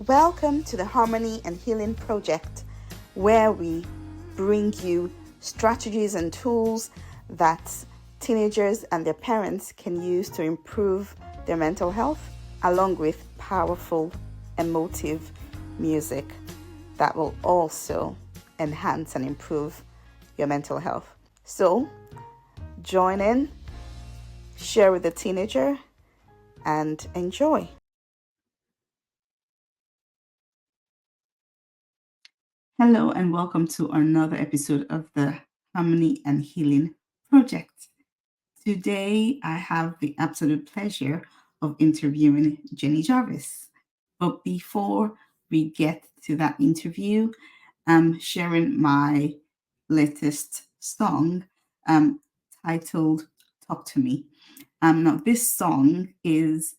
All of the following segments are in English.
Welcome to the Harmony and Healing Project, where we bring you strategies and tools that teenagers and their parents can use to improve their mental health, along with powerful, emotive music that will also enhance and improve your mental health. So, join in, share with the teenager, and enjoy. Hello and welcome to another episode of the Harmony and Healing Project. Today I have the absolute pleasure of interviewing Jenny Jarvis. But before we get to that interview, I'm sharing my latest song titled Talk to Me. Now this song is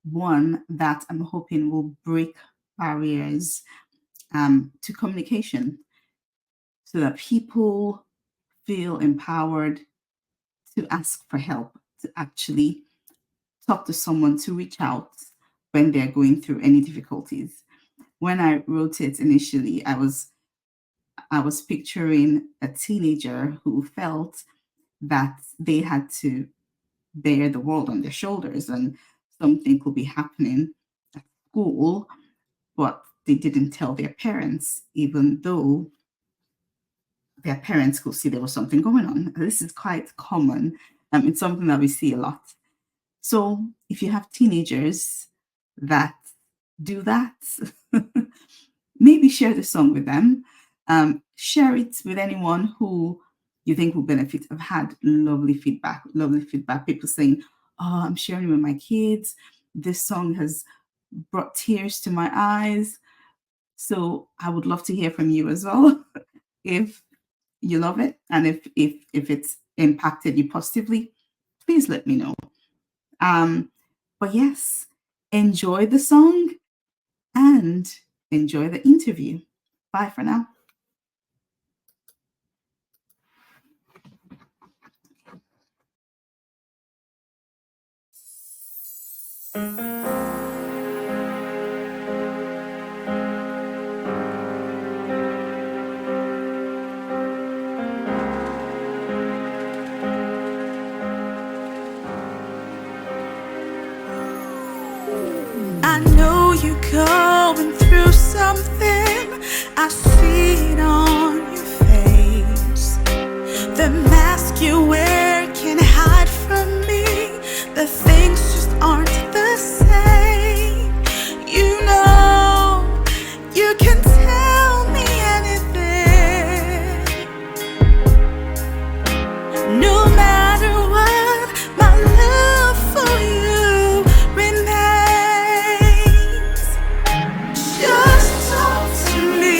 one that I'm hoping will break barriers to communication so that people feel empowered to ask for help, to actually talk to someone, to reach out when they're going through any difficulties. When I wrote it initially, I was picturing a teenager who felt that they had to bear the world on their shoulders and something could be happening at school, but they didn't tell their parents, even though their parents could see there was something going on. This is quite common. It's something that we see a lot. So if you have teenagers that do that, maybe share the song with them. Share it with anyone who you think will benefit. I've had lovely feedback. People saying, oh, I'm sharing it with my kids. This song has brought tears to my eyes. So I would love to hear from you as well. If you love it and if it's impacted you positively, please let me know. But yes, enjoy the song and enjoy the interview. Bye for now. I know you're going through something. I see it on your face. The mask you wear can hide from me. The things just aren't the same. You know, you can tell me anything. No matter what, my love for you remains. Just talk to me.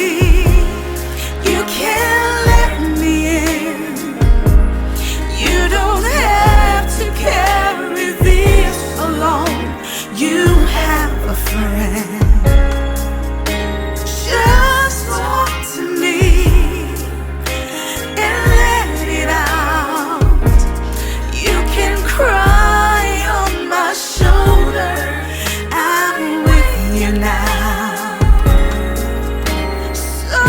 You can let me in. You don't have to carry this alone. You have a friend. Just talk to me and let it out. You can cry on my shoulder. I'm with you now. So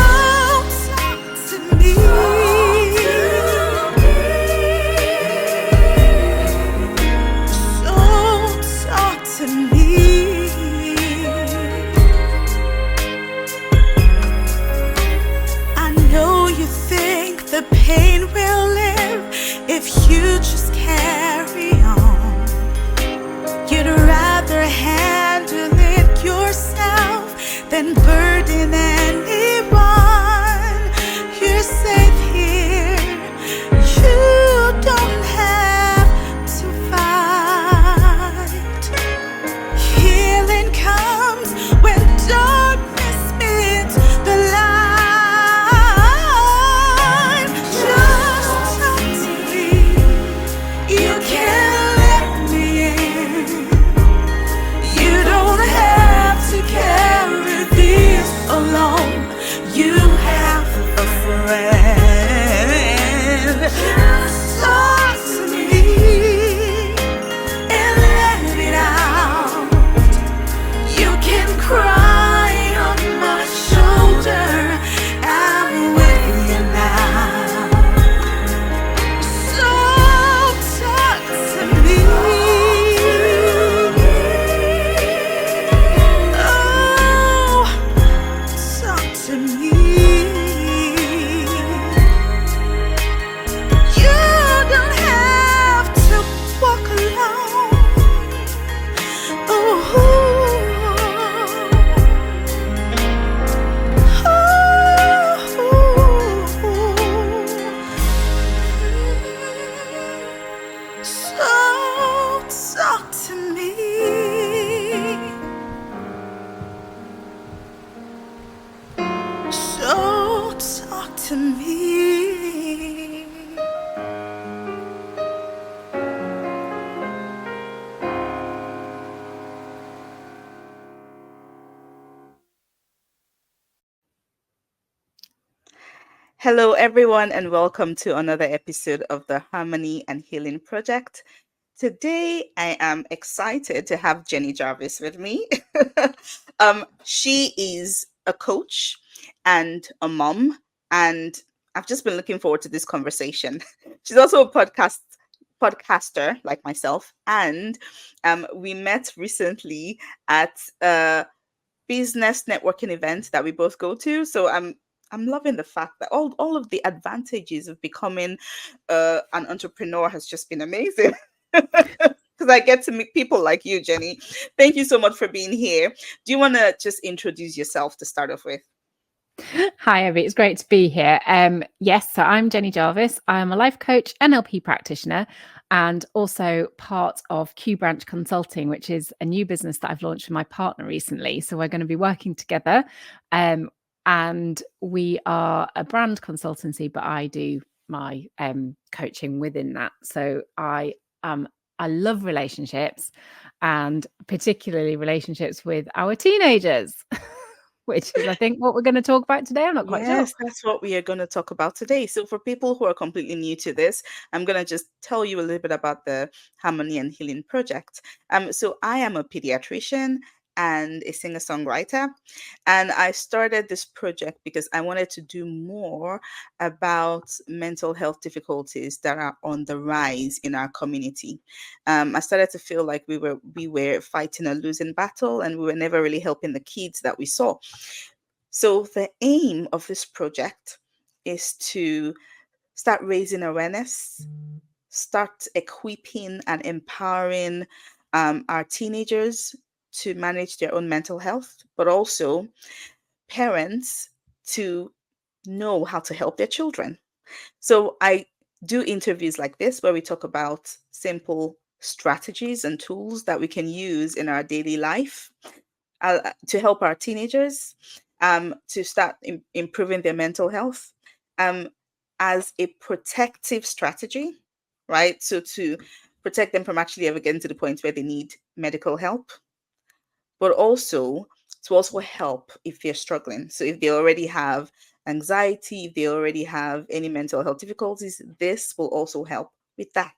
talk to me. So talk to me. I know you think the pain will live if you just carry on. You'd rather handle it yourself than burden anyone. You're safe here. You don't have to fight. Healing comes when darkness meets the light. Just talk to me. You can let me in. You don't have to carry this alone. You have a friend. Just talk to me and let it out. You can cry Hello, everyone, and welcome to another episode of the Harmony and Healing Project. Today, I am excited to have Jenny Jarvis with me. She is a coach and a mom, and I've just been looking forward to this conversation. She's also a podcaster like myself, and we met recently at business networking event that we both go to. So I'm loving the fact that all of the advantages of becoming an entrepreneur has just been amazing. Because I get to meet people like you, Jenny. Thank you so much for being here. Do you want to just introduce yourself to start off with? Hi, Evie. It's great to be here. Yes, so I'm Jenny Jarvis. I'm a life coach, NLP practitioner, and also part of Q Branch Consulting, which is a new business that I've launched with my partner recently. So we're going to be working together. And we are a brand consultancy, but I do my coaching within that. So I love relationships, and particularly relationships with our teenagers. Which is, I think, what we're going to talk about today. I'm not quite sure. Yes, that's what we are going to talk about today. So, for people who are completely new to this, I'm going to just tell you a little bit about the Harmony and Healing Project. So, I am a pediatrician and a singer songwriter, and I started this project because I wanted to do more about mental health difficulties that are on the rise in our community. I started to feel like we were fighting a losing battle, and we were never really helping the kids that we saw. So, the aim of this project is to start raising awareness, start equipping and empowering our teenagers to manage their own mental health, but also parents to know how to help their children. So, I do interviews like this where we talk about simple strategies and tools that we can use in our daily life to help our teenagers to start improving their mental health um, as a protective strategy, right? So to protect them from actually ever getting to the point where they need medical help, but also to also help if they're struggling. So if they already have anxiety, if they already have any mental health difficulties, this will also help with that.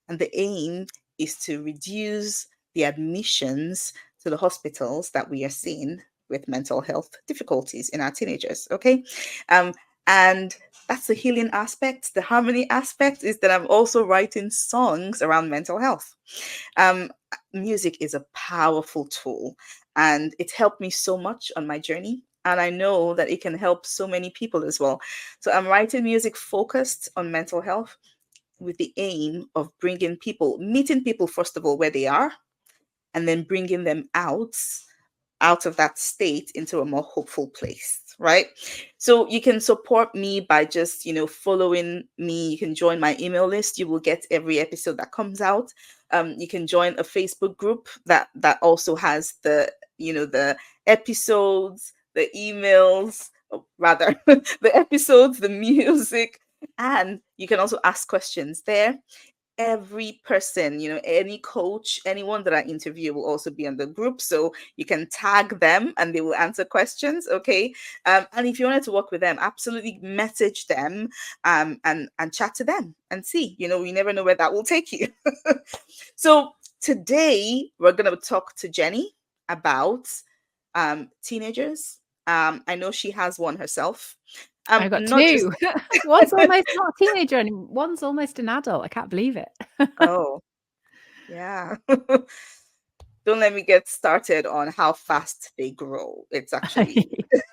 And the aim is to reduce the admissions to the hospitals that we are seeing with mental health difficulties in our teenagers. Okay. Um, and that's the healing aspect. The harmony aspect is that I'm also writing songs around mental health. Um, Music is a powerful tool, and it helped me so much on my journey. And I know that it can help so many people as well. So I'm writing music focused on mental health with the aim of meeting people, first of all, where they are, and then bringing them out of that state into a more hopeful place, right? So you can support me by just, following me. You can join my email list. You will get every episode that comes out. You can join a Facebook group that also has the episodes, the emails, rather the episodes, the music, and you can also ask questions there. Every person, any coach, anyone that I interview will also be on the group. So you can tag them and they will answer questions. Okay. And if you wanted to work with them, absolutely message them and chat to them and see, you never know where that will take you. So today we're going to talk to Jenny about teenagers. I know she has one herself. I got Not just, two. One's almost not a teenager and one's almost an adult. I can't believe it. oh, yeah. Don't let me get started on how fast they grow. It's actually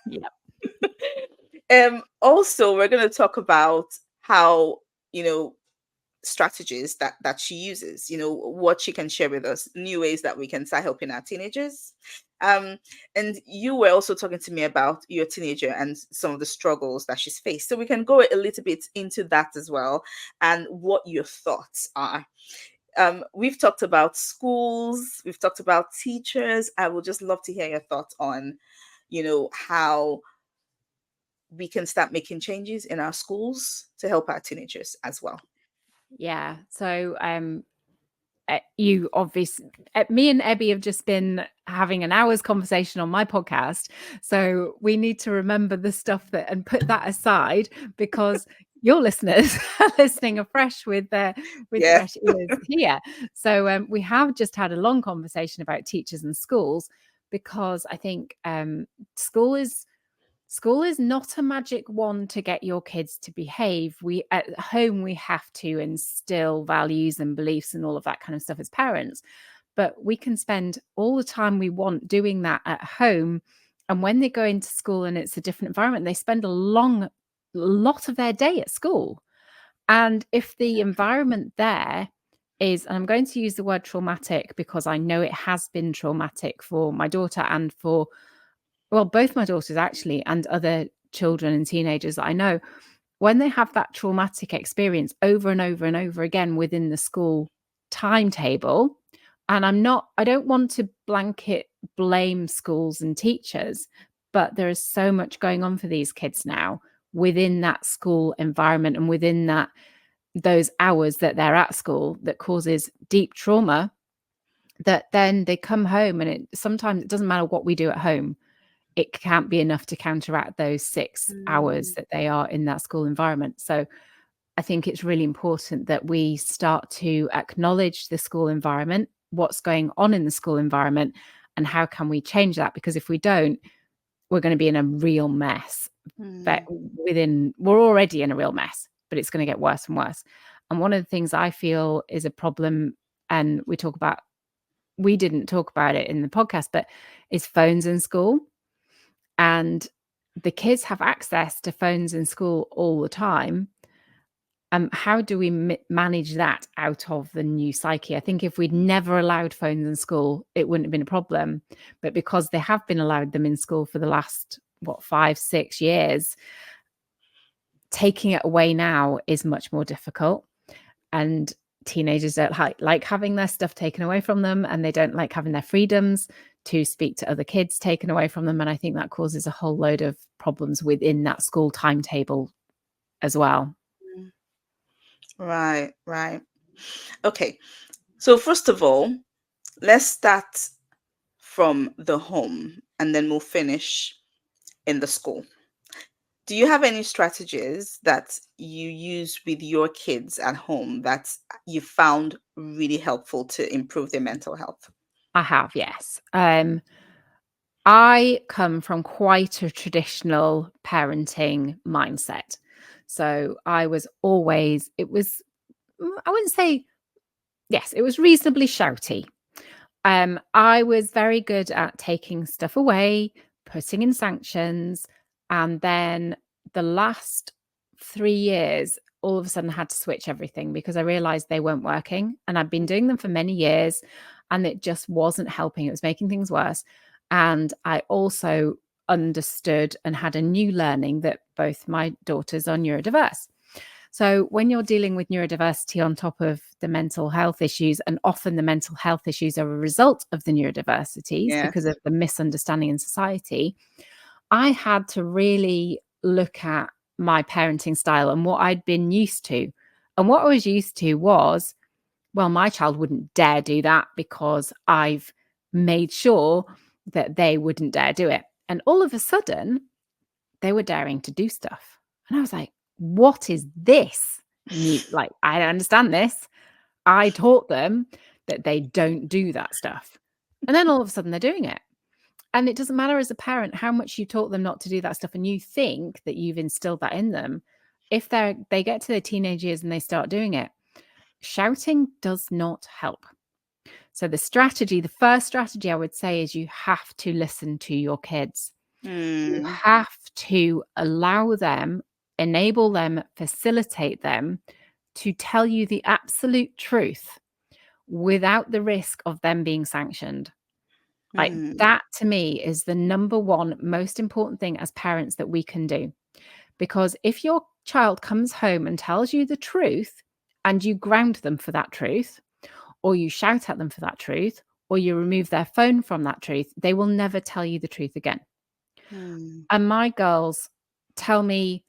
Yeah. also we're going to talk about how, strategies that she uses, what she can share with us, new ways that we can start helping our teenagers. um and you were also talking to me about your teenager and some of the struggles that she's faced, so we can go a little bit into that as well, and what your thoughts are. We've talked about schools, we've talked about teachers. I would just love to hear your thoughts on, how we can start making changes in our schools to help our teenagers as well. Yeah. So you obviously, me and Ebby have just been having an hour's conversation on my podcast. So we need to remember the stuff that and put that aside, because your listeners are listening afresh with Yeah. fresh ears here. So we have just had a long conversation about teachers and schools, because I think school is not a magic wand to get your kids to behave. We at home, we have to instill values and beliefs and all of that kind of stuff as parents, but we can spend all the time we want doing that at home. And when they go into school and it's a different environment, they spend a lot of their day at school. And if the environment there is, and I'm going to use the word traumatic because I know it has been traumatic for my daughter and for, well, both my daughters actually, and other children and teenagers that I know, when they have that traumatic experience over and over and over again within the school timetable, and I don't want to blanket blame schools and teachers, but there is so much going on for these kids now within that school environment and within those hours that they're at school that causes deep trauma, that then they come home and sometimes it doesn't matter what we do at home, it can't be enough to counteract those 6 hours that they are in that school environment. So I think it's really important that we start to acknowledge the school environment, what's going on in the school environment, and how can we change that? Because if we don't, we're going to be in a real mess. But we're already in a real mess, but it's going to get worse and worse. And one of the things I feel is a problem, and we didn't talk about it in the podcast, but is phones in school. And the kids have access to phones in school all the time. How do we manage that out of the new psyche? I think if we'd never allowed phones in school, it wouldn't have been a problem. But because they have been allowed them in school for the last, 5-6 years, taking it away now is much more difficult. And teenagers don't like having their stuff taken away from them, and they don't like having their freedoms to speak to other kids taken away from them. And I think that causes a whole load of problems within that school timetable as well. Right. Okay. So first of all, let's start from the home and then we'll finish in the school. Do you have any strategies that you use with your kids at home that you found really helpful to improve their mental health? I have, yes. I come from quite a traditional parenting mindset. So I was always, I wouldn't say, yes, it was reasonably shouty. I was very good at taking stuff away, putting in sanctions, and then the last 3 years, all of a sudden I had to switch everything because I realized they weren't working, and I'd been doing them for many years and it just wasn't helping. It was making things worse. And I also understood and had a new learning that both my daughters are neurodiverse. So when you're dealing with neurodiversity on top of the mental health issues, and often the mental health issues are a result of the neurodiversities because of the misunderstanding in society, I had to really look at my parenting style and what I'd been used to. And what I was used to was, well, my child wouldn't dare do that because I've made sure that they wouldn't dare do it. And all of a sudden, they were daring to do stuff. And I was like, what is this? Like, I don't understand this. I taught them that they don't do that stuff. And then all of a sudden they're doing it. And it doesn't matter as a parent how much you taught them not to do that stuff and you think that you've instilled that in them. If they get to their teenage years and they start doing it, shouting does not help. So the first strategy I would say is you have to listen to your kids. You have to allow them, enable them, facilitate them to tell you the absolute truth without the risk of them being sanctioned. Like that to me is the number one most important thing as parents that we can do. Because if your child comes home and tells you the truth and you ground them for that truth, or you shout at them for that truth, or you remove their phone from that truth, they will never tell you the truth again. And my girls tell me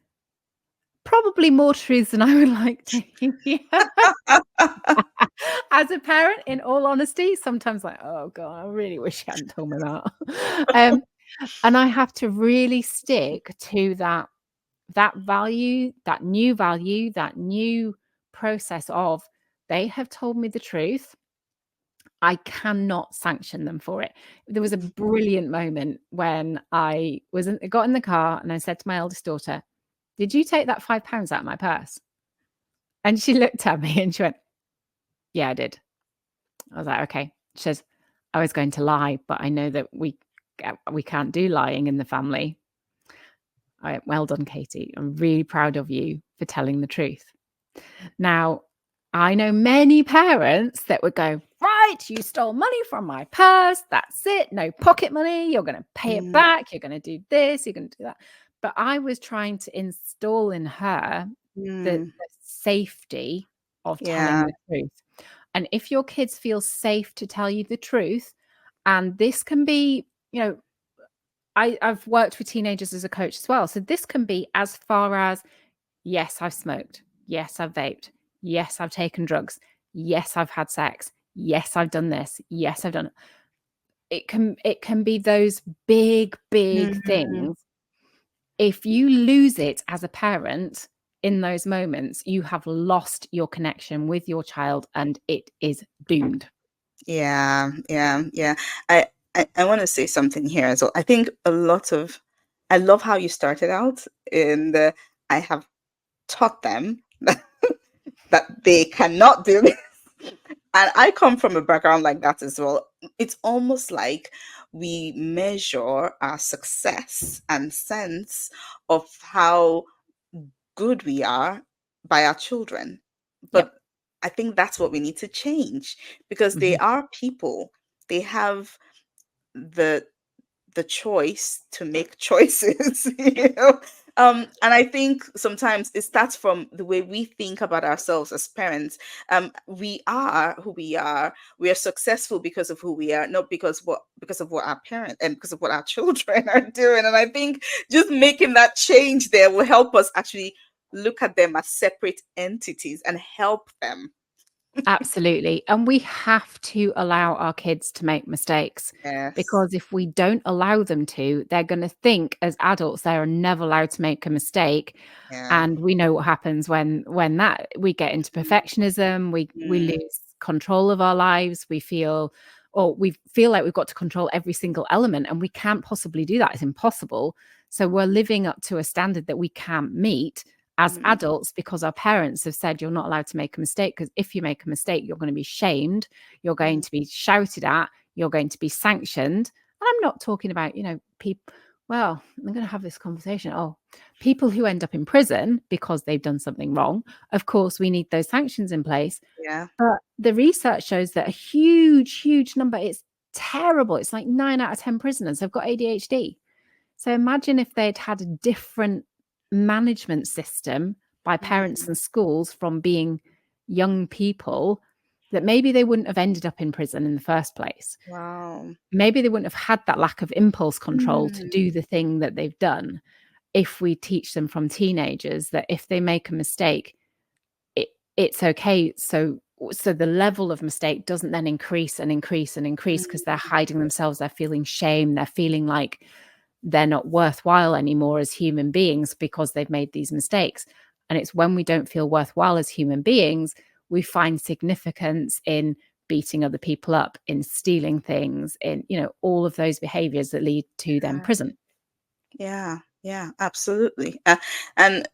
probably more truths than I would like to hear. As a parent, in all honesty, sometimes like, oh God, I really wish you hadn't told me that. And I have to really stick to that value, that new process of they have told me the truth. I cannot sanction them for it. There was a brilliant moment when I got in the car and I said to my eldest daughter, "Did you take that £5 out of my purse?" And she looked at me and she went, "Yeah, I did." I was like, "Okay." She says, "I was going to lie, but I know that we can't do lying in the family." I went, "Well done, Katie. I'm really proud of you for telling the truth." Now, I know many parents that would go, "Right, you stole money from my purse. That's it. No pocket money. You're going to pay it back. You're going to do this. You're going to do that." But I was trying to install in her the safety of telling the truth. And if your kids feel safe to tell you the truth, and this can be, I've worked with teenagers as a coach as well. So this can be as far as, yes, I've smoked. Yes, I've vaped. Yes, I've taken drugs. Yes, I've had sex. Yes, I've done this. Yes, I've done it. It can be those big things. If you lose it as a parent in those moments, you have lost your connection with your child and it is doomed. Yeah. I want to say something here as well. I think I love how you started out in I have taught them that they cannot do this. And I come from a background like that as well. It's almost like we measure our success and sense of how good we are by our children. But Yep. I think that's what we need to change, because they are people. They have the choice to make choices. And I think sometimes it starts from the way we think about ourselves as parents. We are who we are. We are successful because of who we are, not because of what our parents and because of what our children are doing. And I think just making that change there will help us actually look at them as separate entities and help them. Absolutely. And we have to allow our kids to make mistakes, Yes. because if we don't allow them to, they're going to think as adults they are never allowed to make a mistake. Yeah. And we know what happens when that we get into perfectionism, we lose control of our lives. We feel like we've got to control every single element, and we can't possibly do that. It's impossible. So we're living up to a standard that we can't meet as adults, because our parents have said you're not allowed to make a mistake, because if you make a mistake, you're going to be shamed, you're going to be shouted at, you're going to be sanctioned. And I'm not talking about, people, well, I'm going to have this conversation. Oh, people who end up in prison because they've done something wrong. Of course, we need those sanctions in place. Yeah. But the research shows that a huge number, it's terrible. It's like 9 out of 10 prisoners have got ADHD. So imagine if they'd had a different management system by parents and schools from being young people, that maybe they wouldn't have ended up in prison in the first place. Wow. Maybe they wouldn't have had that lack of impulse control to do the thing that they've done, if we teach them from teenagers that if they make a mistake, it's okay. So the level of mistake doesn't then increase because they're hiding themselves, they're feeling shame, they're feeling like they're not worthwhile anymore as human beings because they've made these mistakes. And it's when we don't feel worthwhile as human beings, we find significance in beating other people up, in stealing things, in, all of those behaviors that lead to them prison. Yeah, absolutely. And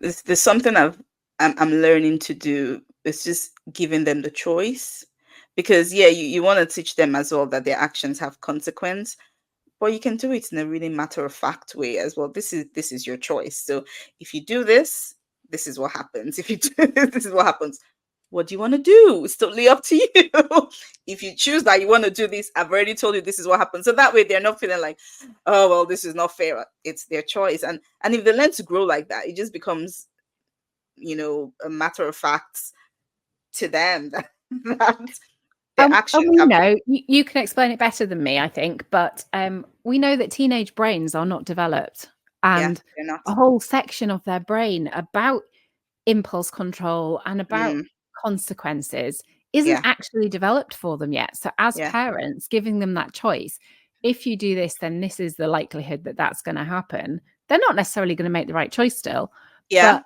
there's something I'm learning to do. It's just giving them the choice, because you want to teach them as well that their actions have consequence, but you can do it in a really matter of fact way as well. This is your choice. So if you do this, this is what happens. If you do this, this is what happens. What do you want to do? It's totally up to you. If you choose that you want to do this, I've already told you this is what happens. So that way they're not feeling like, oh well, this is not fair. It's their choice. And if they learn to grow like that, it just becomes, a matter of fact to them that their actions and we have. know you can explain it better than me, I think, but we know that teenage brains are not developed and they're not. a whole section of their brain about impulse control and about consequences isn't actually developed for them yet. So as parents, giving them that choice, if you do this, then this is the likelihood that that's going to happen. They're not necessarily going to make the right choice still, but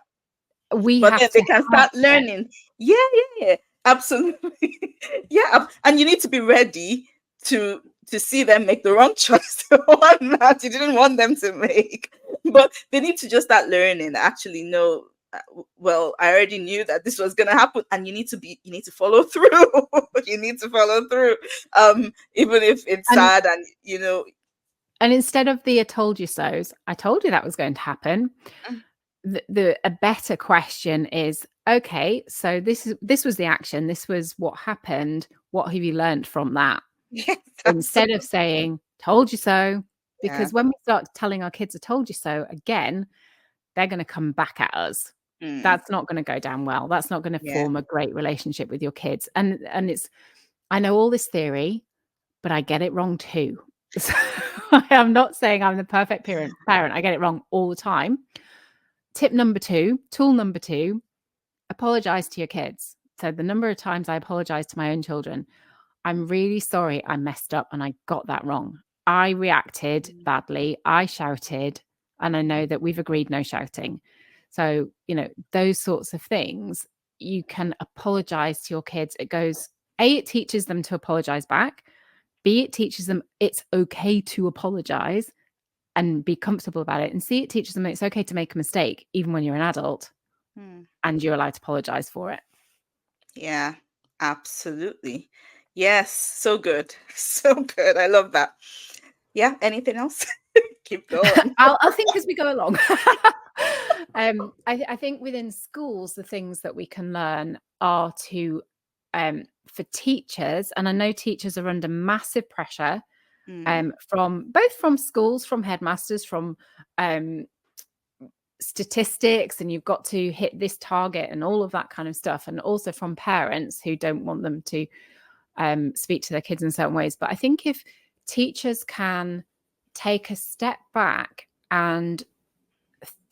we but have then to they can start learning. Yeah, absolutely. And you need to be ready to see them make the wrong choice, the one that you didn't want them to make. But they need to just start learning, actually know, well, I already knew that this was going to happen, and you need to follow through. You need to follow through, even if it's sad, and and instead of the "I told you so's," I told you that was going to happen. A better question is, okay, so this was the action, this was what happened, what have you learned from that? Yes, instead of saying "told you so," because when we start telling our kids "I told you so" again, they're going to come back at us. That's not going to go down well. That's not going to form a great relationship with your kids. And it's, I know all this theory, but I get it wrong too. So I'm not saying I'm the perfect parent. I get it wrong all the time. Tool number 2, apologize to your kids. So the number of times I apologize to my own children, I'm really sorry I messed up and I got that wrong. I reacted badly. I shouted, and I know that we've agreed no shouting. So, those sorts of things, you can apologize to your kids. It goes, A, it teaches them to apologize back. B, it teaches them it's okay to apologize and be comfortable about it. And C, it teaches them it's okay to make a mistake, even when you're an adult, and you're allowed to apologize for it. Yeah, absolutely. Yes, so good. So good. I love that. Yeah, anything else? Keep going. I'll think as we go along. I think within schools, the things that we can learn are to, for teachers, and I know teachers are under massive pressure, from schools, from headmasters, from statistics, and you've got to hit this target and all of that kind of stuff, and also from parents who don't want them to speak to their kids in certain ways. But I think if teachers can take a step back and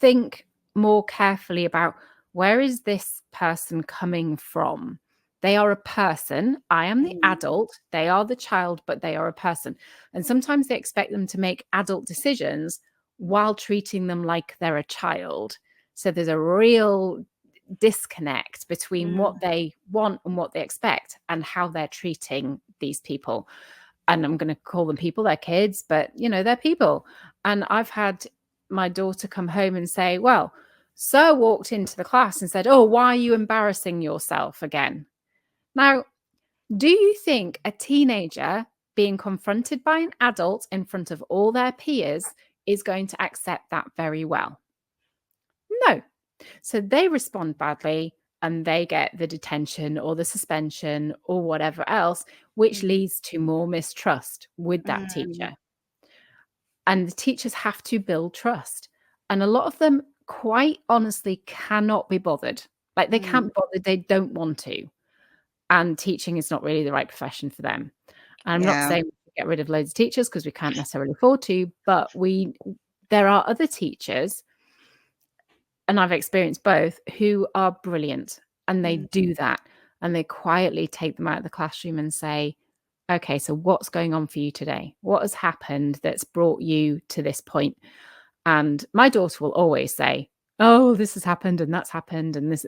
think more carefully about, where is this person coming from? They are a person. I am the adult. They are the child, but they are a person. And sometimes they expect them to make adult decisions while treating them like they're a child. So there's a real disconnect between what they want and what they expect and how they're treating these people. And I'm going to call them people, they're kids, but they're people. And I've had my daughter come home and say, well, Sir walked into the class and said, oh, why are you embarrassing yourself again? Now, do you think a teenager being confronted by an adult in front of all their peers is going to accept that very well? No. So they respond badly and they get the detention or the suspension or whatever else, which leads to more mistrust with that teacher. And the teachers have to build trust. And a lot of them, quite honestly, cannot be bothered. Like they can't bother, they don't want to. And teaching is not really the right profession for them. And I'm not saying we should get rid of loads of teachers, because we can't necessarily afford to, but there are other teachers, and I've experienced both, who are brilliant, and they do that, and they quietly take them out of the classroom and say, okay, so what's going on for you today? What has happened that's brought you to this point? And my daughter will always say, oh, this has happened and that's happened and this,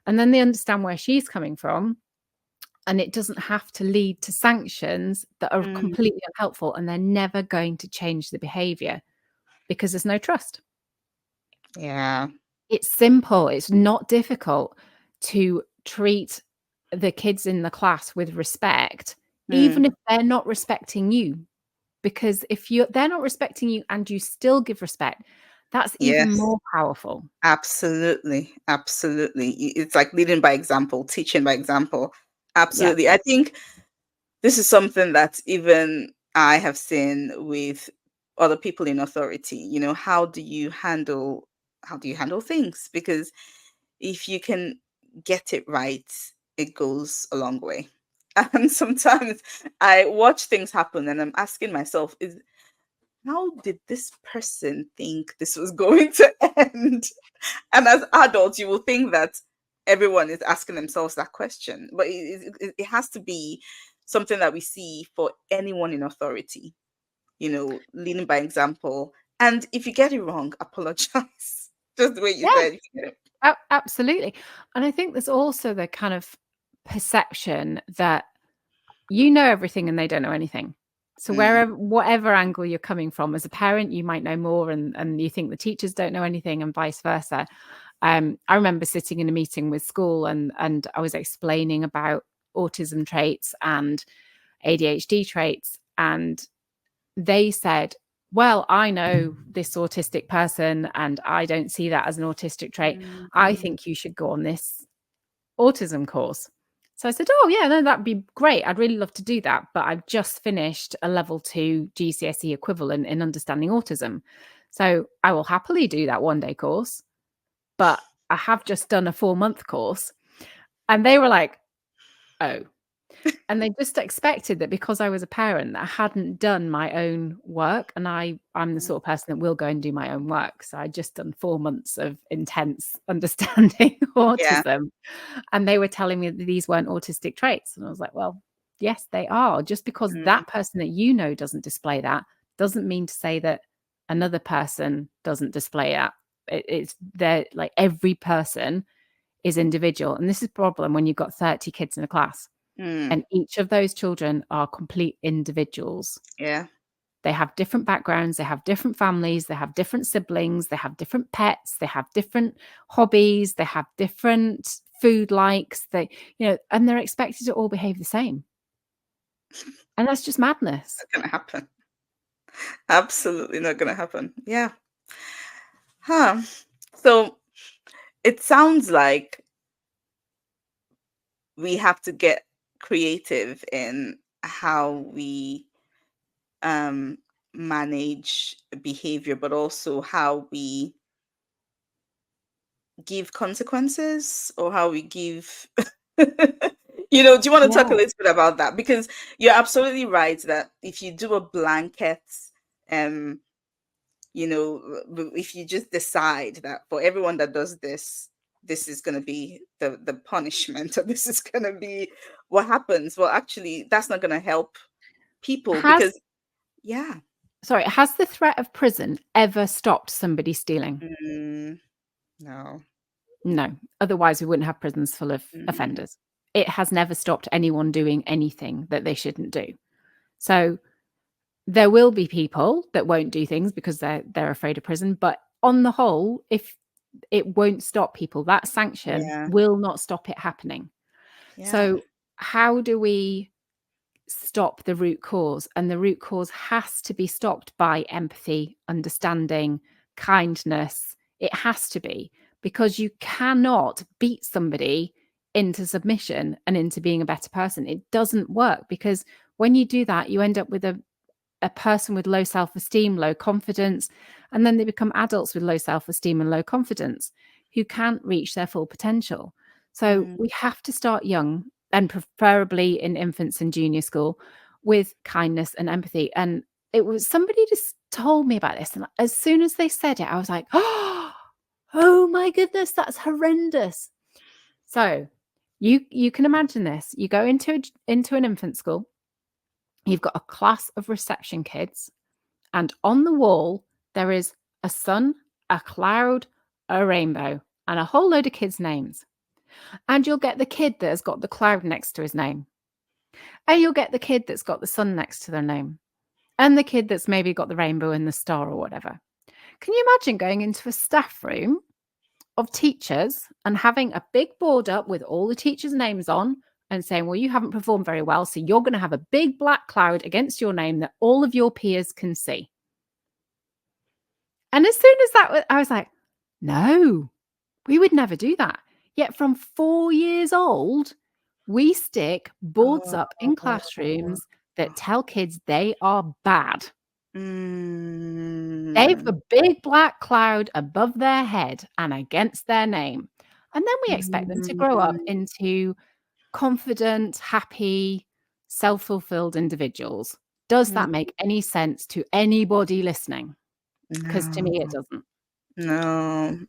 and then they understand where she's coming from. And it doesn't have to lead to sanctions that are completely unhelpful, and they're never going to change the behavior because there's no trust. Yeah. It's simple. It's not difficult to treat the kids in the class with respect, even if they're not respecting you. Because if they're not respecting you and you still give respect, that's even more powerful. Absolutely. Absolutely. It's like leading by example, teaching by example. Absolutely. Yeah. I think this is something that even I have seen with other people in authority. How do you handle things? Because if you can get it right, it goes a long way. And sometimes I watch things happen and I'm asking myself, how did this person think this was going to end? And as adults, you will think that everyone is asking themselves that question. But it has to be something that we see for anyone in authority, leading by example. And if you get it wrong, apologize. Just the way you said. Absolutely. And I think there's also the kind of perception that you know everything and they don't know anything. So whatever angle you're coming from as a parent, you might know more and you think the teachers don't know anything and vice versa. I remember sitting in a meeting with school and I was explaining about autism traits and ADHD traits, and they said, well, I know this autistic person and I don't see that as an autistic trait. I think you should go on this autism course. So I said, oh yeah, no, that'd be great. I'd really love to do that. But I've just finished a level 2 GCSE equivalent in understanding autism. So I will happily do that 1-day course, but I have just done a 4-month course. And they were like, oh. And they just expected that because I was a parent that I hadn't done my own work. And I'm the sort of person that will go and do my own work. So I'd just done 4 months of intense understanding autism. And they were telling me that these weren't autistic traits. And I was like, well, yes, they are. Just because that person that you know doesn't display that doesn't mean to say that another person doesn't display that. It's there, like every person is individual. And this is a problem when you've got 30 kids in a class. And each of those children are complete individuals. Yeah. They have different backgrounds, they have different families, they have different siblings, they have different pets, they have different hobbies, they have different food likes, and they're expected to all behave the same. And that's just madness. Not gonna happen. Absolutely not gonna happen. Yeah. So it sounds like we have to get creative in how we manage behavior, but also how we give consequences or how we give do you want to talk a little bit about that? Because you're absolutely right that if you do a blanket if you just decide that for everyone that does this is going to be the punishment, or this is going to be what happens, well, actually that's not going to help people. Because has the threat of prison ever stopped somebody stealing? No, otherwise we wouldn't have prisons full of offenders. It has never stopped anyone doing anything that they shouldn't do. So there will be people that won't do things because they're afraid of prison, but on the whole, if it won't stop people, that sanction will not stop it happening. So how do we stop the root cause? And the root cause has to be stopped by empathy, understanding, kindness. It has to be, because you cannot beat somebody into submission and into being a better person. It doesn't work, because when you do that, you end up with a person with low self-esteem, low confidence, and then they become adults with low self-esteem and low confidence who can't reach their full potential. So we have to start young, and preferably in infants and junior school, with kindness and empathy. And it was somebody just told me about this, and as soon as they said it, I was like, oh my goodness, that's horrendous. So you can imagine this. You go into an infant school. You've got a class of reception kids, and on the wall there is a sun, a cloud, a rainbow, and a whole load of kids' names. And you'll get the kid that has got the cloud next to his name. And you'll get the kid that's got the sun next to their name. And the kid that's maybe got the rainbow and the star or whatever. Can you imagine going into a staff room of teachers and having a big board up with all the teachers' names on and saying, well, you haven't performed very well, so you're going to have a big black cloud against your name that all of your peers can see? And as soon as that, I was like, no, we would never do that. Yet from 4 years old, we stick boards up in classrooms that tell kids they are bad. They have a big black cloud above their head and against their name. And then we expect them to grow up into confident, happy, self-fulfilled individuals. Does that make any sense to anybody listening? Because to me, it No, doesn't. no,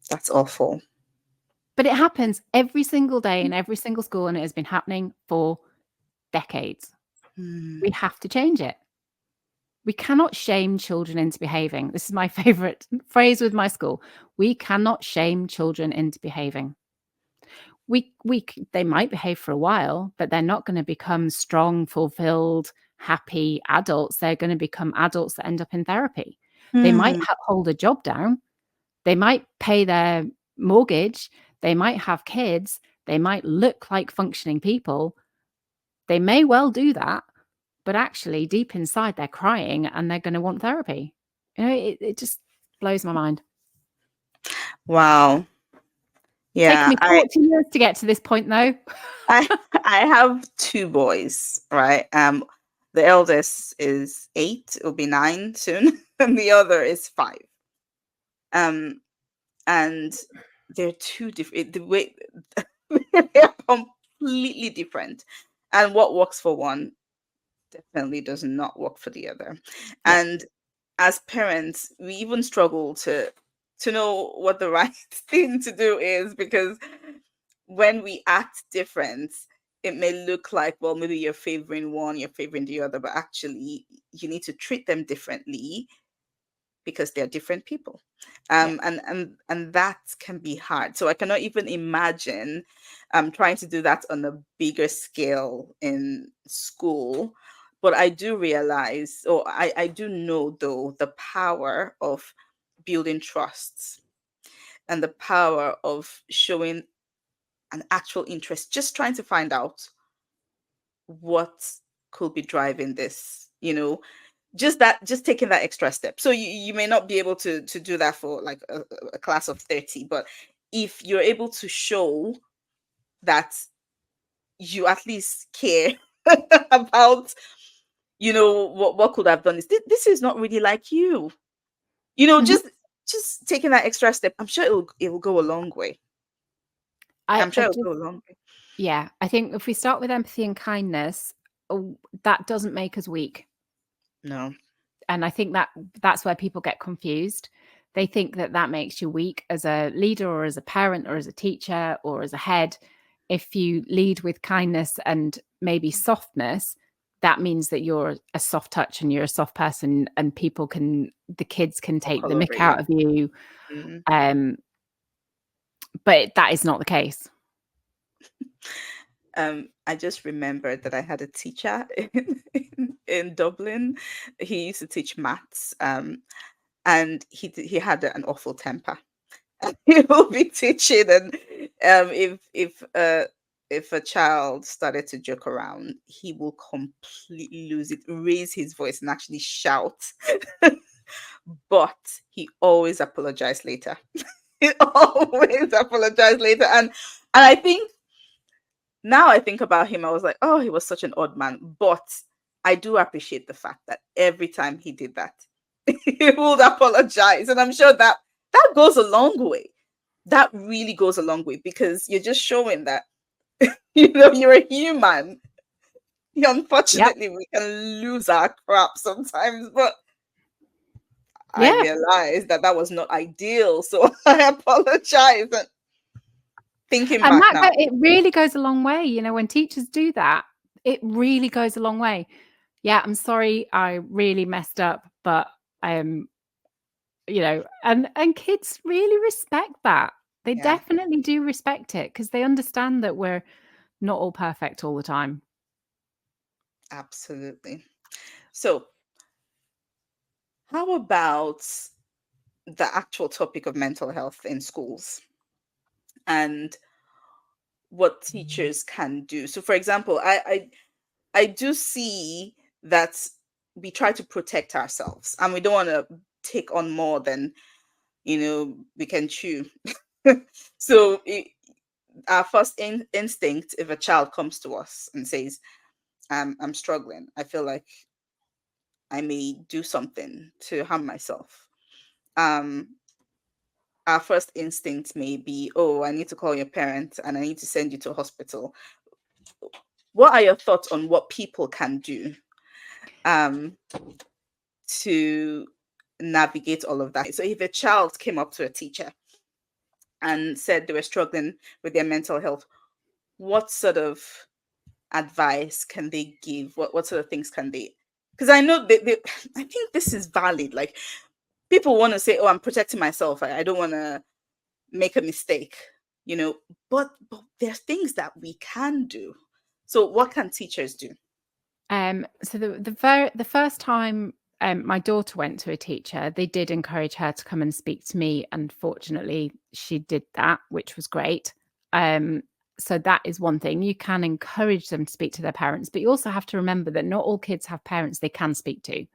that's awful. But it happens every single day in every single school, and it has been happening for decades. Mm. We have to change it. We cannot shame children into behaving. This is my favorite phrase with my school. We cannot shame children into behaving. They might behave for a while, but they're not going to become strong, fulfilled, happy adults. They're going to become adults that end up in therapy. They might hold a job down. They might pay their mortgage. They might have kids. They might look like functioning people. They may well do that, but actually deep inside they're crying and they're going to want therapy. It just blows my mind. Wow. Taken Yeah, me 40 years to get to this point, though. I have 2 boys, right? The eldest is 8, it'll be 9 soon, and the other is 5. And they're 2 different. The way they're completely different, and what works for one definitely does not work for the other. Yeah. And as parents, we even struggle to know what the right thing to do is, because when we act different, it may look like, well, maybe you're favoring one, you're favoring the other, but actually you need to treat them differently because they're different people. Yeah. And that can be hard. So I cannot even imagine trying to do that on a bigger scale in school. But I do realize, or I do know though, the power of building trust and the power of showing an actual interest, just trying to find out what could be driving this, just taking that extra step. So you may not be able to do that for like a class of 30, but if you're able to show that you at least care about, what could have done this is not really like you, Mhm. just taking that extra step, I'm sure it will go a long way. I'm sure it'll go a long way. Yeah, I think if we start with empathy and kindness, that doesn't make us weak. No. And I think that's where people get confused. They think that makes you weak as a leader or as a parent or as a teacher or as a head. If you lead with kindness and maybe softness, that means that you're a soft touch and you're a soft person, and the kids can take the mick out of you. Mhm. But that is not the case. I just remembered that I had a teacher in Dublin. He used to teach maths, and he had an awful temper. And he will be teaching, and if a child started to joke around, he will completely lose it, raise his voice, and actually shout. But he always apologized later. He always apologized later, and I think now I think about him, I was like, oh, he was such an odd man. But I do appreciate the fact that every time he did that, he would apologize. And I'm sure that goes a long way. That really goes a long way, because you're just showing that, you're a human. Unfortunately, we can lose our crap sometimes, but I realized that was not ideal. So I apologize. And thinking And back now, it really goes a long way. When teachers do that, it really goes a long way. Yeah, I'm sorry, I really messed up, but and kids really respect that. They yeah, definitely do respect it, because they understand that we're not all perfect all the time. absolutely. So, how about the actual topic of mental health in schools and what teachers can do? So, for example, I do see that we try to protect ourselves, and we don't want to take on more than we can chew. So, our first instinct, if a child comes to us and says, I'm struggling, I feel like I may do something to harm myself. Our first instinct may be, oh, I need to call your parents and I need to send you to a hospital. What are your thoughts on what people can do to navigate all of that. So if a child came up to a teacher and said they were struggling with their mental health, what sort of advice can they give? What sort of things can they? Because I know I think this is valid. Like, people want to say, "Oh, I'm protecting myself. I don't want to make a mistake," but there's things that we can do. So what can teachers do? So the first time my daughter went to a teacher, they did encourage her to come and speak to me. Unfortunately, she did that, which was great. So that is one thing. You can encourage them to speak to their parents, but you also have to remember that not all kids have parents they can speak to.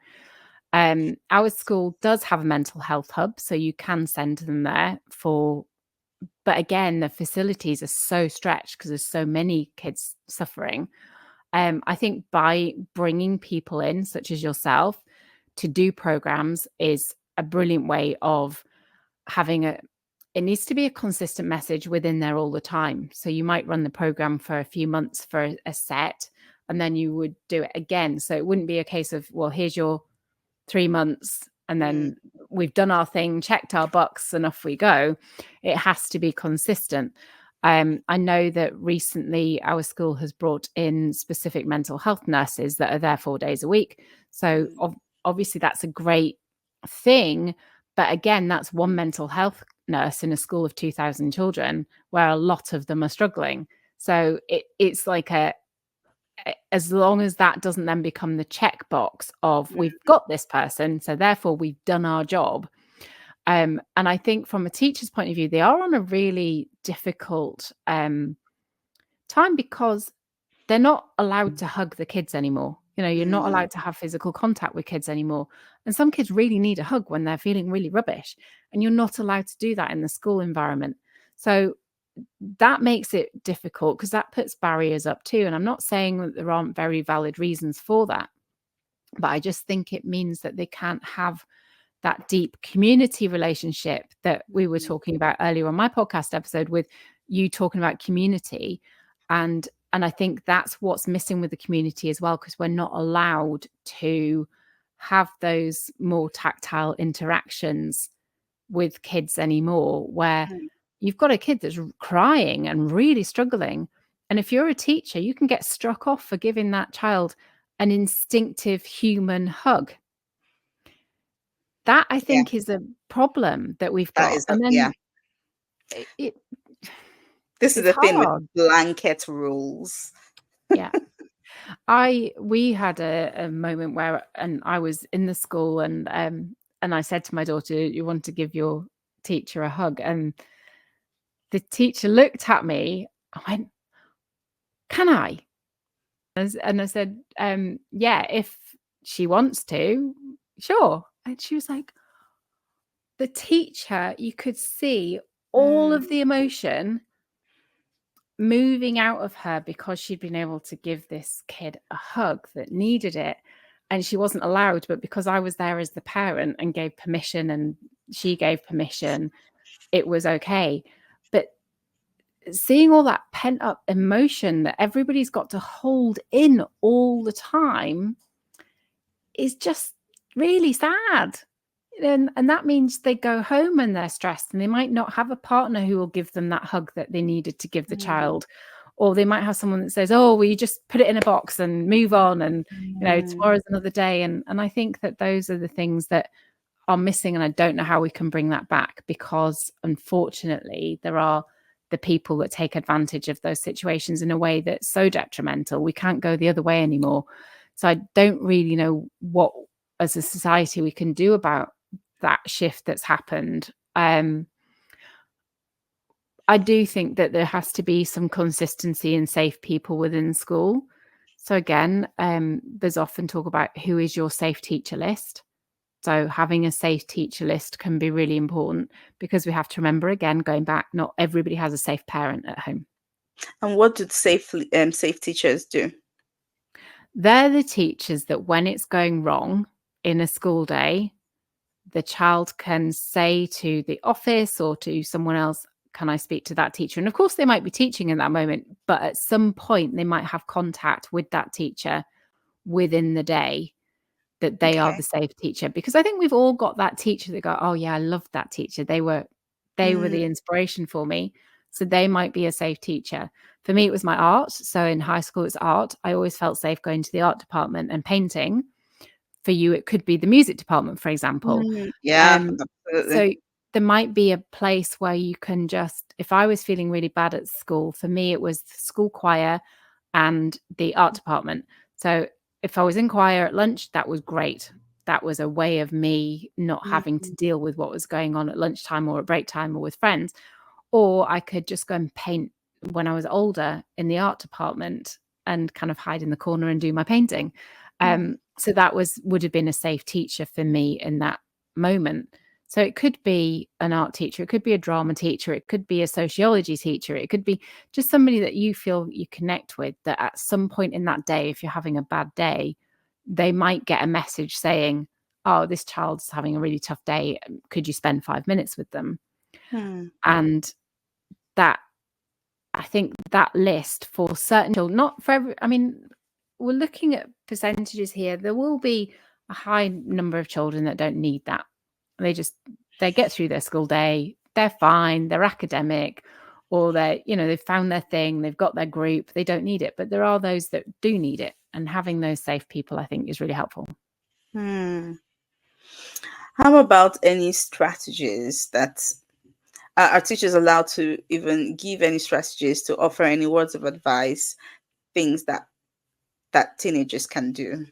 Our school does have a mental health hub, so you can send them there but again, the facilities are so stretched because there's so many kids suffering. I think by bringing people in, such as yourself, to do programs is a brilliant way of having it needs to be a consistent message within there all the time. So you might run the program for a few months for a set, and then you would do it again. So it wouldn't be a case of, well, here's your 3 months and then we've done our thing, checked our box and off we go. It has to be consistent. I know that recently our school has brought in specific mental health nurses that are there 4 days a week. So obviously that's a great thing. But again, that's one mental health nurse in a school of 2,000 children where a lot of them are struggling. So it's like as long as that doesn't then become the checkbox of we've got this person, so therefore we've done our job. And I think from a teacher's point of view, they are on a really difficult time because they're not allowed to hug the kids anymore. You're not allowed to have physical contact with kids anymore. And some kids really need a hug when they're feeling really rubbish. And you're not allowed to do that in the school environment. So that makes it difficult because that puts barriers up too. And I'm not saying that there aren't very valid reasons for that, but I just think it means that they can't have that deep community relationship that we were talking about earlier on my podcast episode with you talking about community. And I think that's what's missing with the community as well, because we're not allowed to have those more tactile interactions with kids anymore, where you've got a kid that's crying and really struggling. And if you're a teacher, you can get struck off for giving that child an instinctive human hug. That, I think, is a problem that we've got. This is the thing with blanket rules. Yeah. We had a moment where, and I was in the school and I said to my daughter, you want to give your teacher a hug? And the teacher looked at me. I went, can I? And I said, yeah, if she wants to, sure. And she was like, the teacher, you could see all of the emotion moving out of her because she'd been able to give this kid a hug that needed it. And she wasn't allowed, but because I was there as the parent and gave permission and she gave permission, it was okay. But seeing all that pent up emotion that everybody's got to hold in all the time is just really sad. And that means they go home and they're stressed and they might not have a partner who will give them that hug that they needed to give the child. Or they might have someone that says, oh, well, you just put it in a box and move on. And, tomorrow's another day. And I think that those are the things that are missing. And I don't know how we can bring that back because, unfortunately, there are the people that take advantage of those situations in a way that's so detrimental. We can't go the other way anymore. So I don't really know what, as a society, we can do about that shift that's happened. I do think that there has to be some consistency and safe people within school. So again, there's often talk about who is your safe teacher list. So having a safe teacher list can be really important because we have to remember, again, going back, not everybody has a safe parent at home. And what did safe teachers do? They're the teachers that when it's going wrong in a school day, the child can say to the office or to someone else, can I speak to that teacher? And of course, they might be teaching in that moment, but at some point they might have contact with that teacher within the day. that they are Okay. the safe teacher, because I think we've all got that teacher that go, oh yeah, I loved that teacher. They were the inspiration for me. So they might be a safe teacher. For me, it was my art. So in high school, it's art. I always felt safe going to the art department and painting. For you, it could be the music department, for example. Yeah, So absolutely. there might be a place where you can just, if I was feeling really bad at school, for me, it was the school choir and the art department. So if I was in choir at lunch, that was great. That was a way of me not having to deal with what was going on at lunchtime or at break time or with friends. Or I could just go and paint when I was older in the art department and kind of hide in the corner and do my painting. So that would have been a safe teacher for me in that moment. So it could be an art teacher, it could be a drama teacher, it could be a sociology teacher, it could be just somebody that you feel you connect with, that at some point in that day, if you're having a bad day, they might get a message saying, oh, this child's having a really tough day. Could you spend 5 minutes with them? And that, I think that list for certain children, not for every, I mean, we're looking at percentages here. There will be a high number of children that don't need that. They get through their school day, they're fine, they're academic, or they've found their thing, they've got their group, they don't need it. But there are those that do need it. And having those safe people, I think, is really helpful. How about any strategies that are teachers allowed to even give any strategies to offer any words of advice, things that teenagers can do?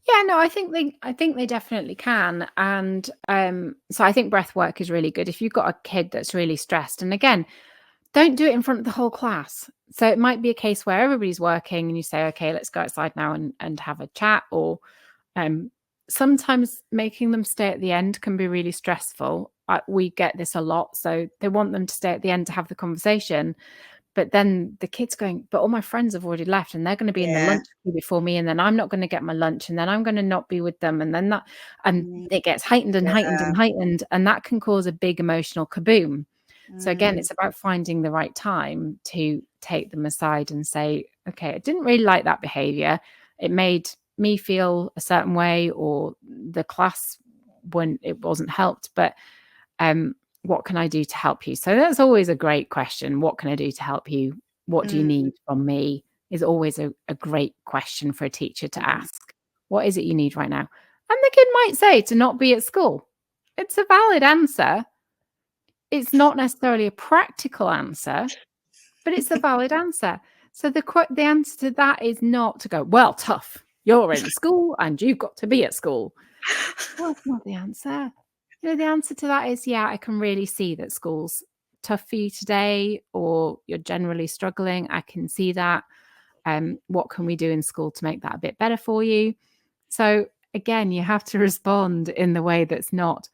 Yeah, no, I think they definitely can. And so I think breath work is really good. If you've got a kid that's really stressed, and again, don't do it in front of the whole class. So it might be a case where everybody's working and you say, okay, let's go outside now and have a chat. Or sometimes making them stay at the end can be really stressful. We get this a lot. So they want them to stay at the end to have the conversation. But then the kid's going, but all my friends have already left and they're going to be in the lunch queue before me. And then I'm not going to get my lunch. And then I'm going to not be with them. And then it gets heightened and heightened and heightened. And that can cause a big emotional kaboom. So again, it's about finding the right time to take them aside and say, okay, I didn't really like that behavior. It made me feel a certain way, or the class when it wasn't helped. But what can I do to help you? So that's always a great question. What can I do to help you? What do you need from me? Is always a great question for a teacher to ask. What is it you need right now? And the kid might say to not be at school. It's a valid answer. It's not necessarily a practical answer, but it's a valid answer. So the answer to that is not to go, well, tough. You're in school and you've got to be at school. Well, that's not the answer. The answer to that is, yeah, I can really see that school's tough for you today, or you're generally struggling. I can see that. What can we do in school to make that a bit better for you? So again, you have to respond in the way that's not,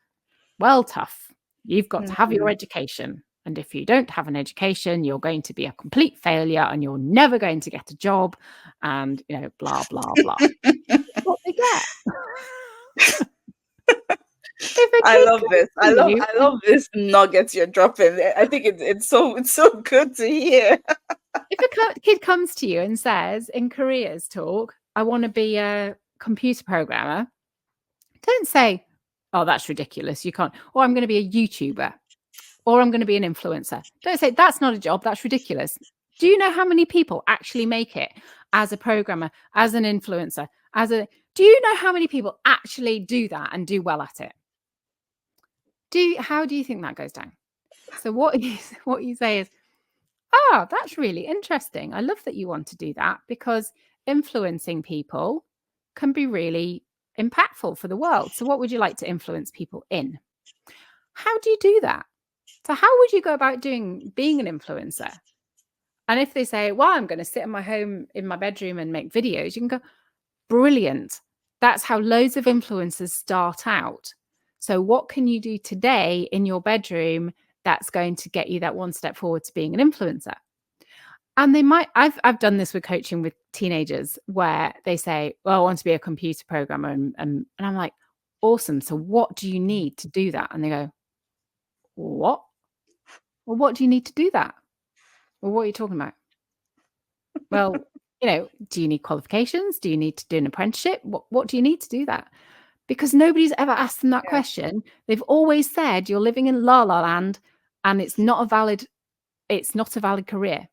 well, tough. You've got to have your education. And if you don't have an education, you're going to be a complete failure and you're never going to get a job, and, blah, blah, blah. That's what they get. I love this. I love this nuggets you're dropping. I think it's so good to hear. If a kid comes to you and says, in careers talk, I want to be a computer programmer, don't say, oh, that's ridiculous, you can't. Or I'm going to be a YouTuber, or I'm going to be an influencer. Don't say, that's not a job, that's ridiculous. Do you know how many people actually make it as a programmer, as an influencer, do you know how many people actually do that and do well at it? How do you think that goes down? So what you say is, oh, that's really interesting. I love that you want to do that, because influencing people can be really impactful for the world. So what would you like to influence people in? How do you do that? So how would you go about being an influencer? And if they say, well, I'm going to sit in my home, in my bedroom and make videos, you can go, brilliant. That's how loads of influencers start out. So what can you do today in your bedroom that's going to get you that one step forward to being an influencer? And they might, I've done this with coaching with teenagers where they say, well, I want to be a computer programmer. And I'm like, awesome. So what do you need to do that? And they go, what? Well, what do you need to do that? Well, what are you talking about? Well, Do you need qualifications? Do you need to do an apprenticeship? What do you need to do that? Because nobody's ever asked them that Yeah. question. They've always said you're living in la la land and it's not a valid career.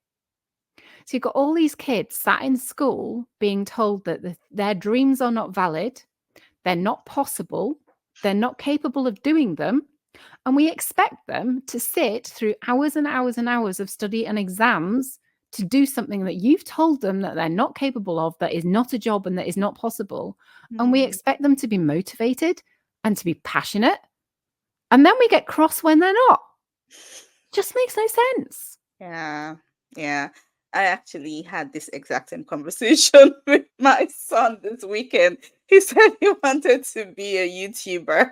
So you've got all these kids sat in school being told that their dreams are not valid, they're not possible, they're not capable of doing them. And we expect them to sit through hours and hours and hours of study and exams to do something that you've told them that they're not capable of, that is not a job and that is not possible. And we expect them to be motivated and to be passionate. And then we get cross when they're not. Just makes no sense. Yeah. Yeah. I actually had this exact same conversation with my son this weekend. He said he wanted to be a YouTuber.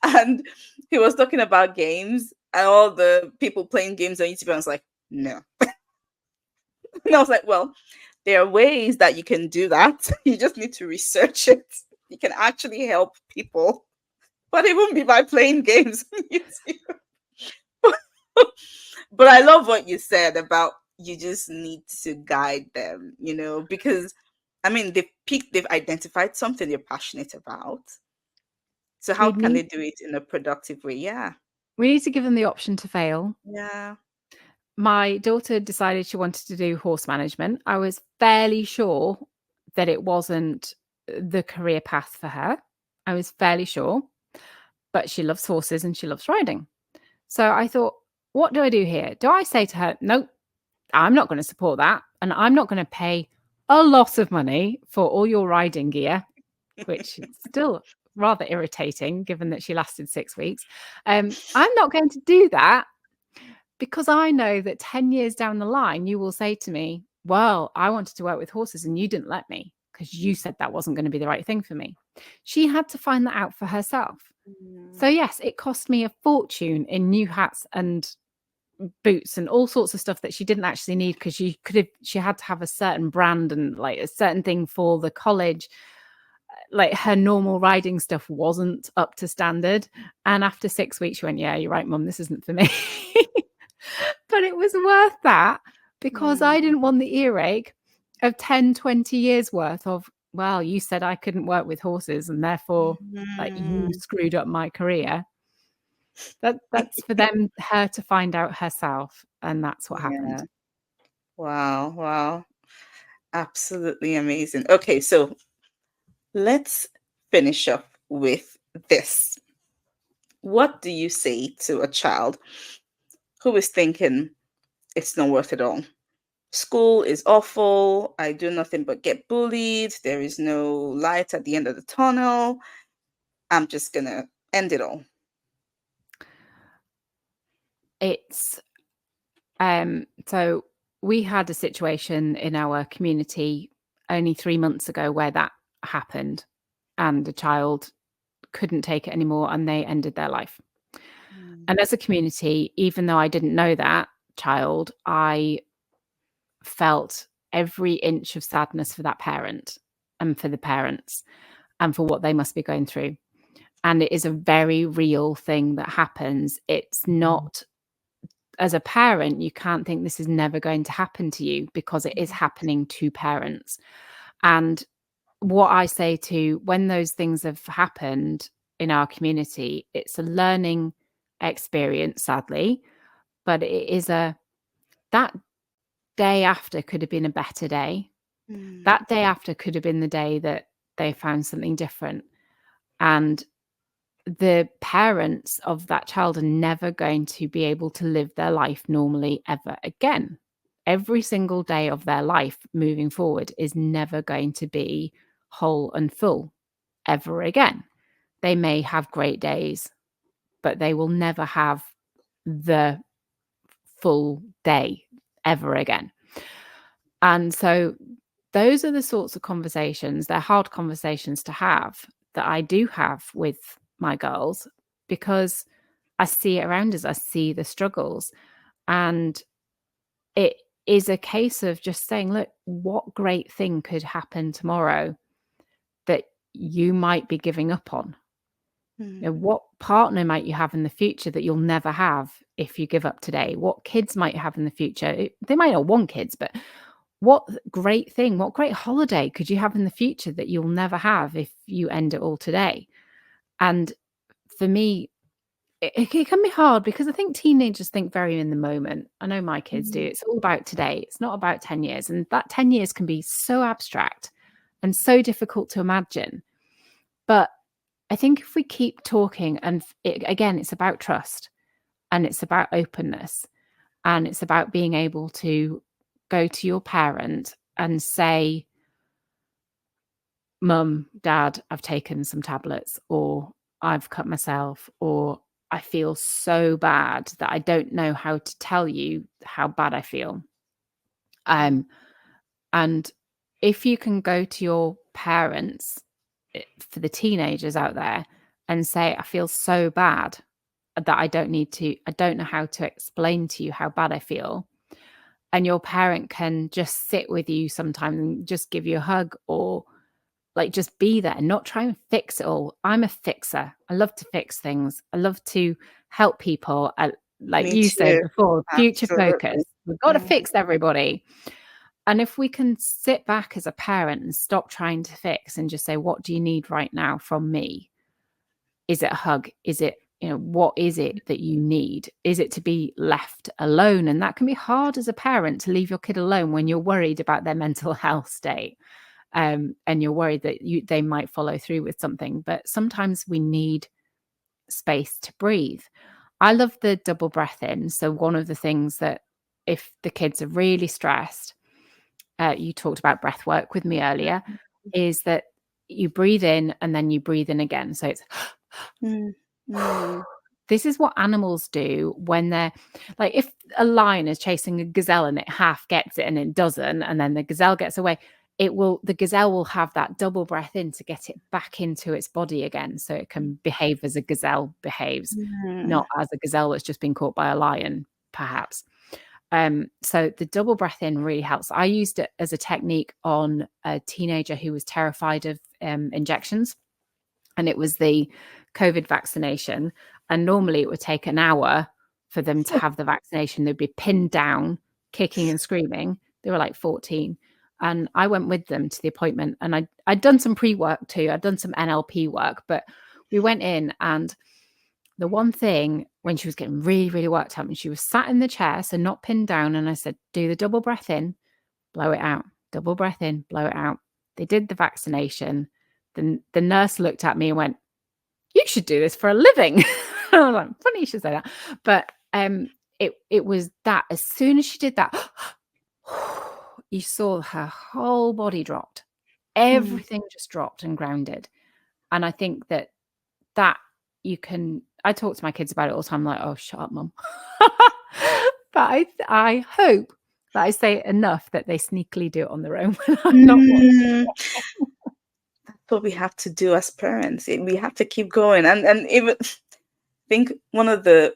And he was talking about games and all the people playing games on YouTube. I was like, no. And I was like, well, there are ways that you can do that. You just need to research it. You can actually help people. But it won't be by playing games on YouTube. But I love what you said about you just need to guide them, because I mean they've identified something they're passionate about. So how can they do it in a productive way? Yeah. We need to give them the option to fail. Yeah. My daughter decided she wanted to do horse management. I was fairly sure that it wasn't the career path for her. I was fairly sure. But she loves horses and she loves riding. So I thought, what do I do here? Do I say to her, nope, I'm not going to support that. And I'm not going to pay a lot of money for all your riding gear, which is still rather irritating given that she lasted 6 weeks. I'm not going to do that because I know that 10 years down the line, you will say to me, well, I wanted to work with horses and you didn't let me because you said that wasn't going to be the right thing for me. She had to find that out for herself. So yes, it cost me a fortune in new hats and boots and all sorts of stuff that she didn't actually need because she had to have a certain brand and like a certain thing for the college. Like her normal riding stuff wasn't up to standard. And after 6 weeks, she went, yeah, you're right, Mum, this isn't for me. But it was worth that because I didn't want the earache of 10, 20 years worth of, well, you said I couldn't work with horses and therefore like you screwed up my career. That's for her to find out herself. And that's what happened. Wow. Absolutely amazing. Okay, so let's finish up with this. What do you say to a child who is thinking it's not worth it all? School is awful. I do nothing but get bullied. There is no light at the end of the tunnel. I'm just going to end it all. It's so we had a situation in our community only 3 months ago where that happened and a child couldn't take it anymore and they ended their life. And as a community, even though I didn't know that child, I felt every inch of sadness for that parent and for the parents and for what they must be going through. And it is a very real thing that happens. It's not, as a parent, you can't think this is never going to happen to you because it is happening to parents. And what I say to when those things have happened in our community, it's a learning experience, sadly, but it is that day after could have been a better day. That day after could have been the day that they found something different. And the parents of that child are never going to be able to live their life normally ever again. Every single day of their life moving forward is never going to be whole and full ever again. They may have great days, but they will never have the full day ever again. And so those are the sorts of conversations, they're hard conversations to have, that I do have with my girls because I see it around us. I see the struggles. And it is a case of just saying, look, what great thing could happen tomorrow that you might be giving up on? You know, what partner might you have in the future that you'll never have if you give up today? What kids might you have in the future? They might not want kids, but what great thing, what great holiday could you have in the future that you'll never have if you end it all today? And for me, it can be hard because I think teenagers think very in the moment. I know my kids do. It's all about today. It's not about 10 years. And that 10 years can be so abstract and so difficult to imagine. But I think if we keep talking, and again, it's about trust and it's about openness and it's about being able to go to your parent and say, Mum, Dad, I've taken some tablets, or I've cut myself, or I feel so bad that I don't know how to tell you how bad I feel. And if you can go to your parents, for the teenagers out there, and say, I feel so bad that I don't know how to explain to you how bad I feel. And your parent can just sit with you sometimes and just give you a hug, or like just be there and not try and fix it all. I'm a fixer. I love to fix things. I love to help people. Like Me you said too. before, future Absolutely. focus. We've got to Mhm. fix everybody. And if we can sit back as a parent and stop trying to fix and just say, what do you need right now from me? Is it a hug? Is it, what is it that you need? Is it to be left alone? And that can be hard as a parent, to leave your kid alone when you're worried about their mental health state. And you're worried that they might follow through with something. But sometimes we need space to breathe. I love the double breath in. So one of the things that, if the kids are really stressed, you talked about breath work with me earlier, is that you breathe in and then you breathe in again. So it's this is what animals do when they're like, if a lion is chasing a gazelle and it half gets it and it doesn't, and then the gazelle gets away, the gazelle will have that double breath in to get it back into its body again, so it can behave as a gazelle behaves, not as a gazelle that's just been caught by a lion, perhaps. So the double breath in really helps. I used it as a technique on a teenager who was terrified of injections, and it was the COVID vaccination. And normally it would take an hour for them to have the vaccination. They'd be pinned down, kicking and screaming. They were like 14. And I went with them to the appointment, and I'd done some pre-work too. I'd done some NLP work, but we went in, and the one thing, when she was getting really, really worked up and she was sat in the chair, so not pinned down, and I said, do the double breath in, blow it out, double breath in, blow it out. They did the vaccination. Then the nurse looked at me and went, you should do this for a living. I was like, funny you should say that. But it was that as soon as she did that, you saw her whole body dropped. Everything just dropped and grounded. And I think that I talk to my kids about it all the time, like, oh, shut up, Mum. But I hope that I say it enough that they sneakily do it on their own when I'm not watching. That's what we have to do as parents. We have to keep going. And even I think one of the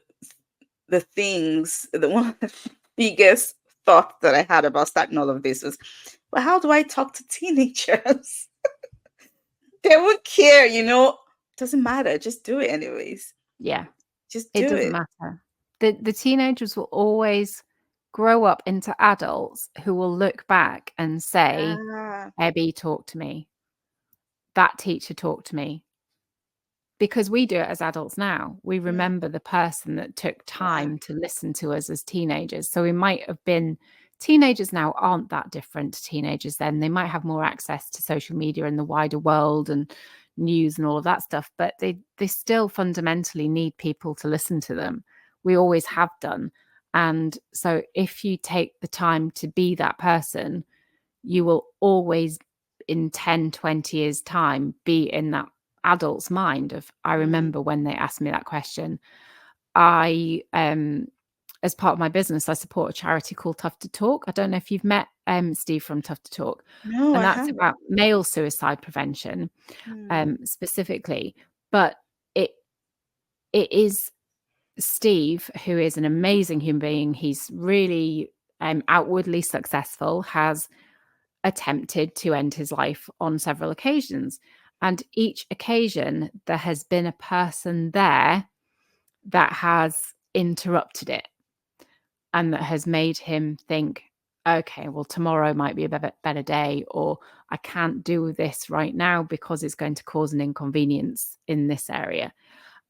biggest thoughts that I had about starting all of this was, well, how do I talk to teenagers? They won't care, Doesn't matter. Just do it anyways. Yeah. Just do It doesn't matter. The teenagers will always grow up into adults who will look back and say, Ebby talked to me. That teacher talked to me. Because we do it as adults now. We remember the person that took time to listen to us as teenagers. So we might have been, teenagers now aren't that different to teenagers then. They might have more access to social media and the wider world and news and all of that stuff, but they still fundamentally need people to listen to them. We always have done. And so if you take the time to be that person, you will always, in 10, 20 years time, be in that adult's mind of, I remember when they asked me that question. I as part of my business, I support a charity called Tough to Talk. I don't know if you've met Steve from Tough to Talk. No, and I that's haven't. about male suicide prevention specifically. But it is Steve, who is an amazing human being. He's really outwardly successful, has attempted to end his life on several occasions. And each occasion, there has been a person there that has interrupted it and that has made him think, okay, well, tomorrow might be a better day, or I can't do this right now because it's going to cause an inconvenience in this area.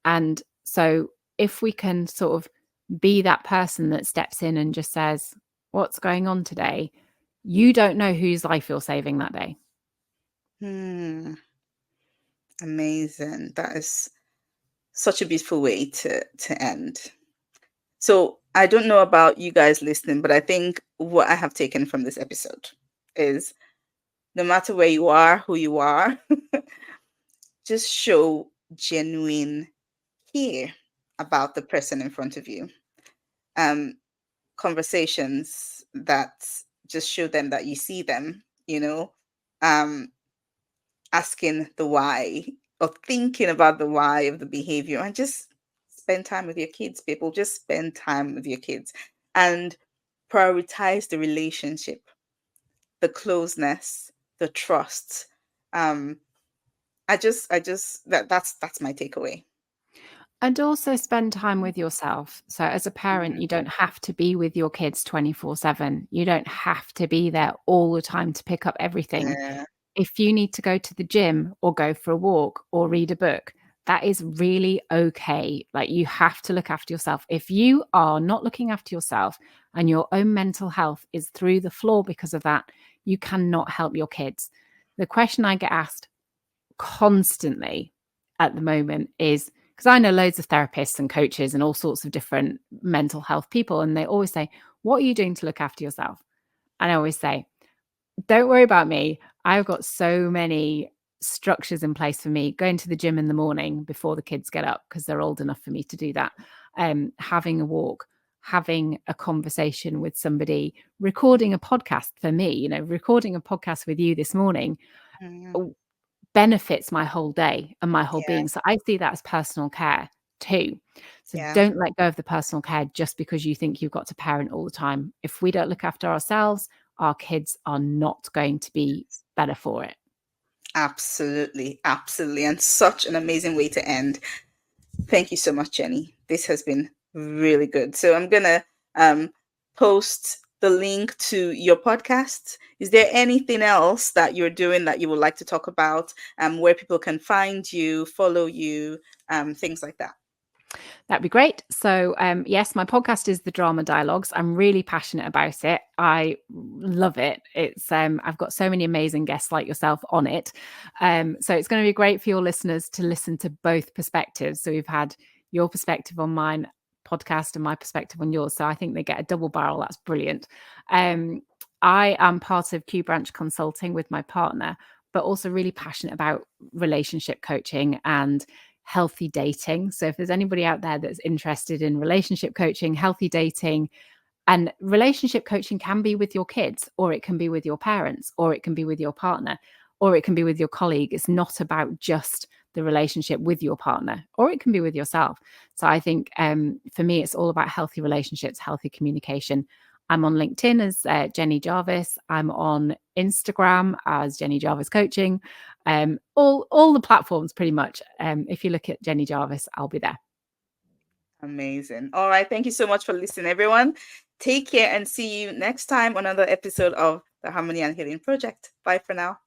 And so if we can sort of be that person that steps in and just says, what's going on today? You don't know whose life you're saving that day. Amazing. That is such a beautiful way to end. So I don't know about you guys listening, but I think what I have taken from this episode is no matter where you are, who you are, just show genuine care about the person in front of you. Conversations that just show them that you see them, asking the why or thinking about the why of the behavior, and just spend time with your kids, people. Just spend time with your kids and prioritize the relationship, the closeness, the trust. That's my takeaway. And also spend time with yourself. So as a parent, you don't have to be with your kids 24/7. You don't have to be there all the time to pick up everything. Yeah. If you need to go to the gym or go for a walk or read a book, that is really okay. Like, you have to look after yourself. If you are not looking after yourself and your own mental health is through the floor because of that, you cannot help your kids. The question I get asked constantly at the moment is, because I know loads of therapists and coaches and all sorts of different mental health people, and they always say, what are you doing to look after yourself? And I always say, don't worry about me. I've got so many structures in place for me. Going to the gym in the morning before the kids get up, because they're old enough for me to do that. Having a walk, having a conversation with somebody, recording a podcast for me, recording a podcast with you this morning benefits my whole day and my whole being. So I see that as personal care too. So don't let go of the personal care just because you think you've got to parent all the time. If we don't look after ourselves, our kids are not going to be better for it. Absolutely. Absolutely. And such an amazing way to end. Thank you so much, Jenny. This has been really good. So I'm going to post the link to your podcast. Is there anything else that you're doing that you would like to talk about, where people can find you, follow you, things like that? That'd be great. So yes, my podcast is The Drama Dialogues. I'm really passionate about it. I love it. It's I've got so many amazing guests like yourself on it. So it's going to be great for your listeners to listen to both perspectives. So we've had your perspective on mine podcast and my perspective on yours. So I think they get a double barrel. That's brilliant. I am part of Q Branch Consulting with my partner, but also really passionate about relationship coaching and healthy dating. So if there's anybody out there that's interested in relationship coaching, healthy dating, and relationship coaching can be with your kids, or it can be with your parents, or it can be with your partner, or it can be with your colleague. It's not about just the relationship with your partner, or it can be with yourself. So I think for me, it's all about healthy relationships, healthy communication. I'm on LinkedIn as Jenny Jarvis. I'm on Instagram as Jenny Jarvis Coaching. All the platforms pretty much. If you look at Jenny Jarvis, I'll be there. Amazing. All right. Thank you so much for listening, everyone. Take care and see you next time on another episode of the Harmony and Healing Project. Bye for now.